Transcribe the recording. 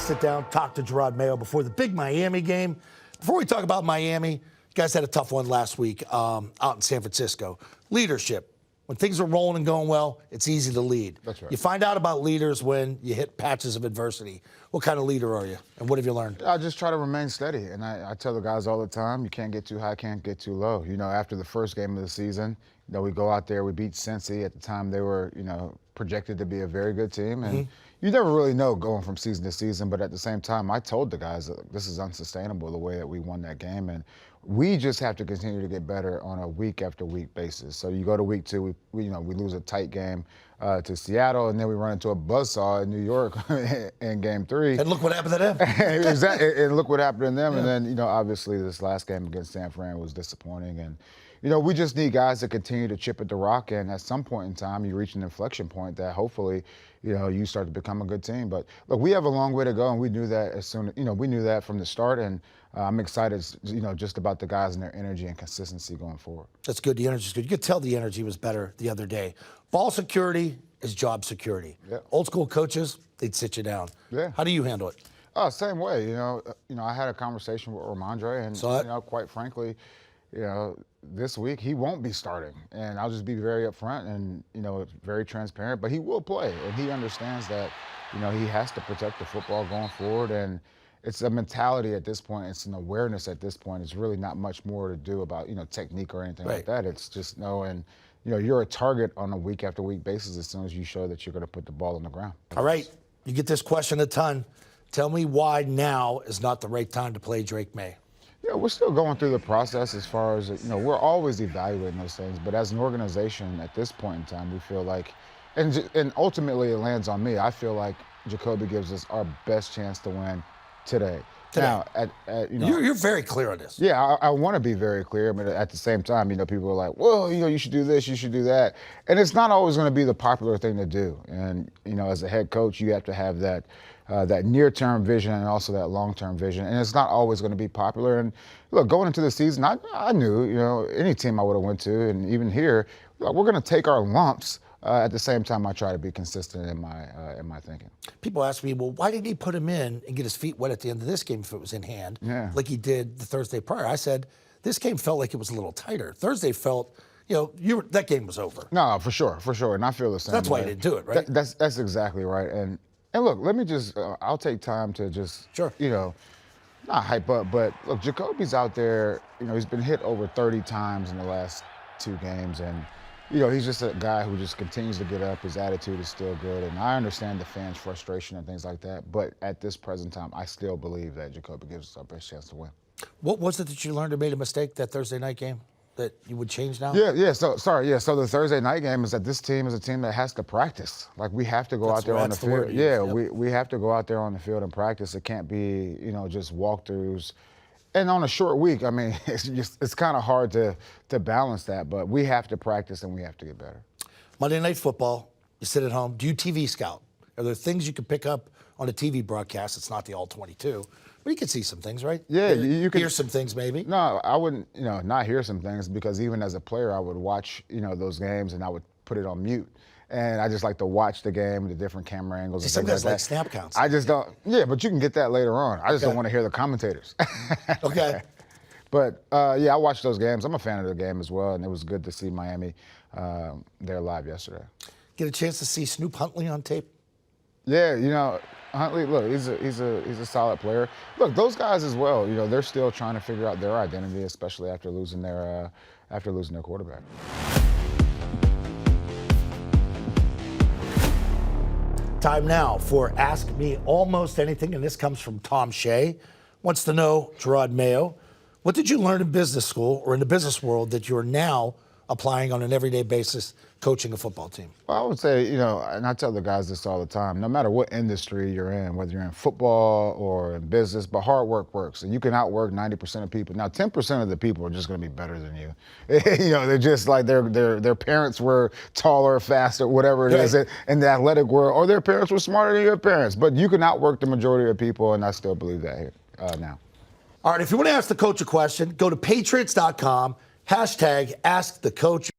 sit down, talk to Jerod Mayo before the big Miami game. Before we talk about Miami, you guys had a tough one last week out in San Francisco. Leadership. When things are rolling and going well, it's easy to lead. That's right. You find out about leaders when you hit patches of adversity. What kind of leader are you, and what have you learned? I just try to remain steady, and I tell the guys all the time, you can't get too high, can't get too low. You know, after the first game of the season, you know, we go out there, we beat Cincy. At the time, they were, you know, projected to be a very good team, and you never really know going from season to season, but at the same time, I told the guys that this is unsustainable the way that we won that game, and we just have to continue to get better on a week after week basis. So you go to week two, we lose a tight game to Seattle, and then we run into a buzzsaw in New York in game 3. And look what happened to them. And look what happened to them. Yeah. And then, you know, obviously this last game against San Fran was disappointing. And, you know, we just need guys to continue to chip at the rock. And at some point in time, you reach an inflection point that hopefully, you know, you start to become a good team. But look, we have a long way to go, and we knew that we knew that from the start. And I'm excited, you know, just about the guys and their energy and consistency going forward. That's good. The energy's good. You could tell the energy was better the other day. Ball security is job security. Yeah. Old school coaches, they'd sit you down. Yeah. How do you handle it? Same way. You know, I had a conversation with Ramondre, and you know, quite frankly, you know, this week he won't be starting, and I'll just be very upfront and, you know, very transparent. But he will play, and he understands that, you know, he has to protect the football going forward, and it's a mentality at this point. It's an awareness at this point. It's really not much more to do about, you know, technique or anything like that. It's just knowing, you know, you're a target on a week after week basis as soon as you show that you're going to put the ball on the ground. All right. You get this question a ton. Tell me why now is not the right time to play Drake May. Yeah, we're still going through the process as far as, you know, we're always evaluating those things. But as an organization at this point in time, we feel like, and ultimately it lands on me, I feel like Jacoby gives us our best chance to win today. Now, you know, you're very clear on this. Yeah, I want to be very clear, but at the same time, you know, people are like, well, you know, you should do this, you should do that. And it's not always going to be the popular thing to do. And, you know, as a head coach, you have to have that near-term vision and also that long-term vision. And it's not always going to be popular. And look, going into the season, I knew, you know, any team I would have went to, and even here, we're going to take our lumps. At the same time, I try to be consistent in my thinking. People ask me, well, why didn't he put him in and get his feet wet at the end of this game if it was in hand, like he did the Thursday prior? I said, this game felt like it was a little tighter. Thursday felt, you know, that game was over. No, for sure, and I feel the same. That's why he didn't do it, right? That's exactly right. And look, let me just, I'll take time to just, you know, not hype up, but look, Jacoby's out there, you know, he's been hit over 30 times in the last 2 games, and you know, he's just a guy who just continues to get up. His attitude is still good. And I understand the fans' frustration and things like that. But at this present time, I still believe that Jacoby gives us our best chance to win. What was it that you learned or made a mistake that Thursday night game that you would change now? So the Thursday night game is that this team is a team that has to practice. Like, we have to go out there on the field. We have to go out there on the field and practice. It can't be, you know, just walkthroughs. And on a short week, I mean, it's kind of hard to balance that, but we have to practice and we have to get better. Monday Night Football, you sit at home. Do you TV scout? Are there things you can pick up on a TV broadcast? It's not the all 22, but you can see some things, right? Yeah, you can hear some things maybe. No, I wouldn't, you know, not hear some things, because even as a player, I would watch, you know, those games and I would put it on mute. And I just like to watch the game, the different camera angles. See, some guys like snap counts. I just don't. Yeah, but you can get that later on. I just don't want to hear the commentators. Okay. But yeah, I watched those games. I'm a fan of the game as well, and it was good to see Miami there live yesterday. Get a chance to see Snoop Huntley on tape? Yeah, you know, Huntley. Look, he's a solid player. Look, those guys as well. You know, they're still trying to figure out their identity, especially after losing their quarterback. Time now for Ask Me Almost Anything, and this comes from Tom Shea. Wants to know, Jerod Mayo, what did you learn in business school or in the business world that you're now applying on an everyday basis coaching a football team? Well, I would say, you know, and I tell the guys this all the time, no matter what industry you're in, whether you're in football or in business, but hard work works. And you can outwork 90% of people. Now, 10% of the people are just going to be better than you. You know, they're just like their parents were taller, faster, whatever it is in the athletic world, or their parents were smarter than your parents. But you can outwork the majority of people, and I still believe that here now. All right, if you want to ask the coach a question, go to Patriots.com, #AskTheCoach.